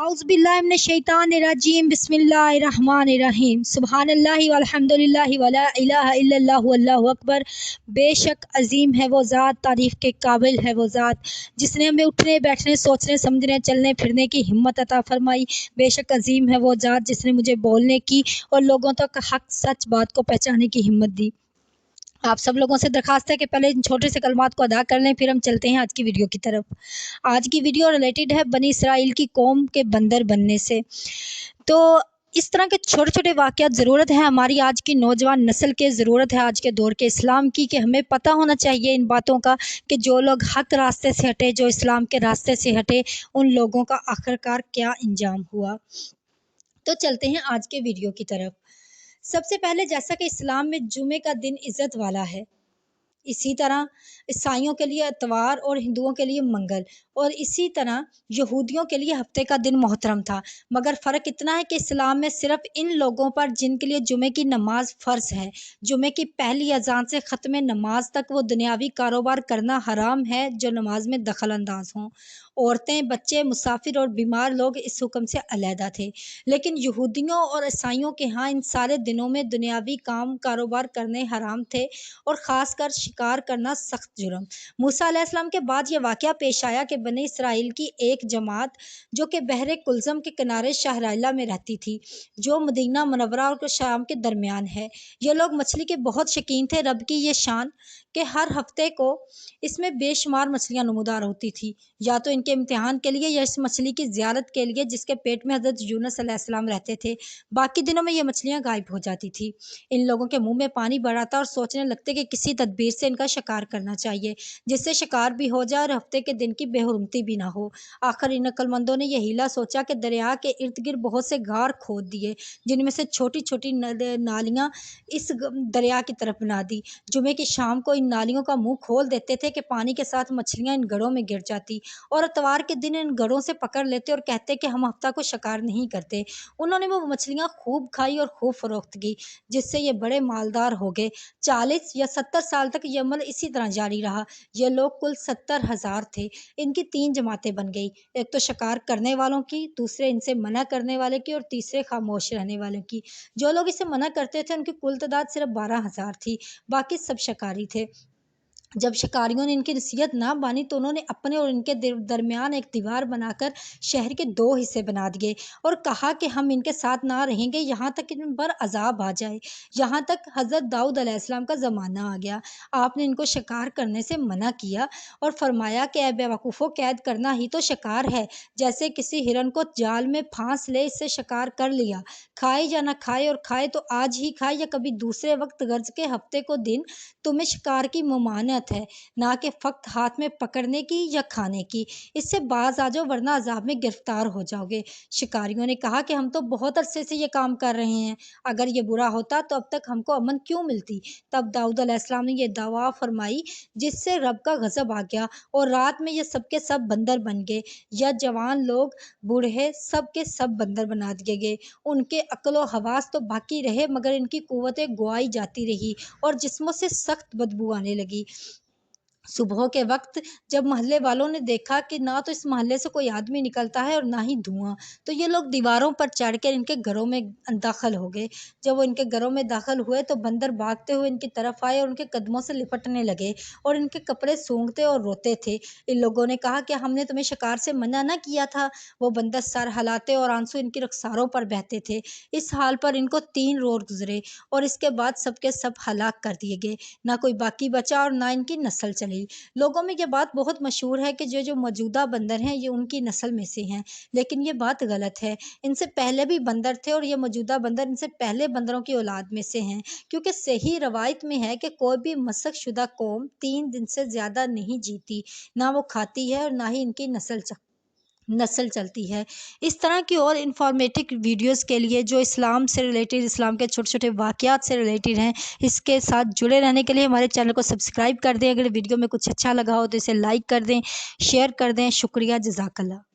औज़ुबिल्लाहिमिनश्शैतानिर्रजीम बिस्मिल्लाहिर्रहमानिर्रहीम सुब्हानल्लाहि वल्हम्दुलिल्लाहि वला इलाहा इल्लल्लाहु वल्लाहु अकबर। बेशक अजीम है वो ज़ात, तारीफ़ के काबिल है वो ज़ात, जिसने हमें उठने बैठने सोचने समझने चलने फिरने की हिम्मत अता फरमाई। बेशक अजीम है वो ज़ात जिसने मुझे बोलने की और लोगों तक हक सच बात को पहचानने की हिम्मत दी। आप सब लोगों से दरखास्त है कि पहले इन छोटे से कलमात को अदा कर लें, फिर हम चलते हैं आज की वीडियो की तरफ। आज की वीडियो रिलेटेड है बनी इसराइल की कौम के बंदर बनने से। तो इस तरह के छोटे छोटे वाक़यात ज़रूरत है हमारी आज की नौजवान नस्ल के, ज़रूरत है आज के दौर के इस्लाम की, कि हमें पता होना चाहिए इन बातों का कि जो लोग हक रास्ते से हटे, जो इस्लाम के रास्ते से हटे, उन लोगों का आखिरकार क्या अंजाम हुआ। तो चलते हैं आज के वीडियो की तरफ। सबसे पहले, जैसा कि इस्लाम में जुमे का दिन इज़्ज़त वाला है, इसी तरह ईसाइयों के लिए इतवार और हिंदुओं के लिए मंगल, और इसी तरह यहूदियों के लिए हफ्ते का दिन मोहतरम था। मगर फ़र्क इतना है कि इस्लाम में सिर्फ इन लोगों पर जिनके लिए जुमे की नमाज फ़र्ज है, जुमे की पहली अजान से ख़त्म नमाज तक वो दुनियावी कारोबार करना हराम है जो नमाज में दखल अंदाज हों। औरतें, बच्चे, मुसाफिर और बीमार लोग इस हुक्म से अलहदा थे। लेकिन यहूदियों और ईसाइयों के यहाँ इन सारे दिनों में दुनियावी काम कारोबार करने हराम थे, और ख़ासकर शिकार करना सख्त जुर्म। मूसा अलैहिस्सलाम के बाद ये वाक़या पेश आया कि बनी इसराइल की एक जमात जो कि बहरे कुल्ज़म के किनारे शाहराइला में रहती थी, जो मदीना मुनव्वरा और शाम के दरमियान है। ये लोग मछली के बहुत शौकीन थे। रब की ये शान कि हर हफ्ते को इसमें बेशुमार मछलियाँ नमूदार होती थी, या तो इनके इम्तिहान के लिए या इस मछली की ज़ियारत के लिए जिसके पेट में हज़रत यूनुस अलैहिस्सलाम रहते थे। बाकी दिनों में ये मछलियाँ गायब हो जाती थी। इन लोगों के मुंह में पानी भर आता और सोचने लगते कि किसी तदबीर से इनका शिकार करना चाहिए, जिससे शिकार भी हो जाए और हफ्ते के दिन की बेहुरमती भी ना हो। आखिर इन अक्लमंदों ने यह हीला सोचा कि दरिया के इर्द गिर्द बहुत से गार खोद दिए, जिनमें से छोटी छोटी नालियाँ इस दरिया की तरफ बना दी। जुमे की शाम को इन नालियों का मुंह खोल देते थे कि पानी के साथ मछलियाँ इन गढ़ों में गिर जाती, और इतवार के दिन इन गढ़ों से पकड़ लेते और कहते कि हम हफ्ता को शिकार नहीं करते। उन्होंने वो मछलियाँ खूब खाई और खूब फरोख्त की, जिससे ये बड़े मालदार हो गए। 40 या 70 साल तक ये अमल इसी तरह जारी रहा। ये लोग कुल 70,000 थे। इनकी 3 जमातें बन गई, एक तो शिकार करने वालों की, दूसरे इनसे मना करने वाले की, और तीसरे खामोश रहने वालों की। जो लोग इसे मना करते थे उनकी कुल तादाद सिर्फ 12,000 थी, बाकी सब शिकारी थे। जब शिकारियों ने इनकी नसीहत ना मानी तो उन्होंने अपने और इनके दरमियान एक दीवार बनाकर शहर के 2 हिस्से बना दिए और कहा कि हम इनके साथ ना रहेंगे यहाँ तक कि इन पर अजाब आ जाए। यहाँ तक हज़रत दाऊद अलैहिस्सलाम का ज़माना आ गया। आपने इनको शिकार करने से मना किया और फरमाया कि ऐ बेवकूफ़ों, कैद करना ही तो शिकार है। जैसे किसी हिरन को जाल में फांस ले, इससे शिकार कर लिया। खाए या ना खाए, और खाए तो आज ही खाए या कभी दूसरे वक्त, गर्ज के हफ्ते को दिन तुम्हें शिकार की ममानत है, ना कि फ़क्त हाथ में पकड़ने की या खाने की। इससे बाज आ जाओ वरना अजाब में गिरफ्तार हो जाओगे। शिकारियों ने कहा कि हम तो बहुत अरसे से ये काम कर रहे हैं, अगर ये बुरा होता तो अब तक हमको अमन क्यों मिलती। तब दाऊद अलैहिस्सलाम ने ये दवा फरमाई, जिससे रब का गज़ब आ गया, और रात में ये सब के सब बंदर बन गए। या जवान लोग बूढ़े सब के सब बंदर बना दिए गए। उनके अक्ल व हवास तो बाकी रहे, मगर इनकी कुव्वतें गुआई जाती रही और जिस्मों से सख्त बदबू आने लगी। सुबह के वक्त जब मोहल्ले वालों ने देखा कि ना तो इस मोहल्ले से कोई आदमी निकलता है और ना ही धुआं, तो ये लोग दीवारों पर चढ़कर इनके घरों में दाखिल हो गए। जब वो इनके घरों में दाखिल हुए तो बंदर भागते हुए इनकी तरफ आए और उनके कदमों से लिपटने लगे और इनके कपड़े सूंघते और रोते थे। इन लोगों ने कहा कि हमने तुम्हें शिकार से मना न किया था। वो बंदर सर हिलाते और आंसू इनकी रुखसारों पर बहते थे। इस हाल पर इनको 3 रोज़ गुजरे और इसके बाद सबके सब हलाक कर दिए गए। ना कोई बाकी बचा और ना इनकी नस्ल चली। लोगों में ये बात बहुत मशहूर है कि जो मौजूदा बंदर हैं ये उनकी नस्ल में से हैं, लेकिन ये बात गलत है। इनसे पहले भी बंदर थे और ये मौजूदा बंदर इनसे पहले बंदरों की औलाद में से हैं, क्योंकि सही रवायत में है कि कोई भी मशक शुदा कौम 3 दिन से ज़्यादा नहीं जीती, ना वो खाती है और ना ही इनकी नस्ल चलती है। इस तरह की और इंफॉर्मेटिव वीडियोस के लिए जो इस्लाम से रिलेटेड, इस्लाम के छोटे छोटे वाक़यात से रिलेटेड हैं, इसके साथ जुड़े रहने के लिए हमारे चैनल को सब्सक्राइब कर दें। अगर वीडियो में कुछ अच्छा लगा हो तो इसे लाइक कर दें, शेयर कर दें। शुक्रिया, जज़ाकल्लाह।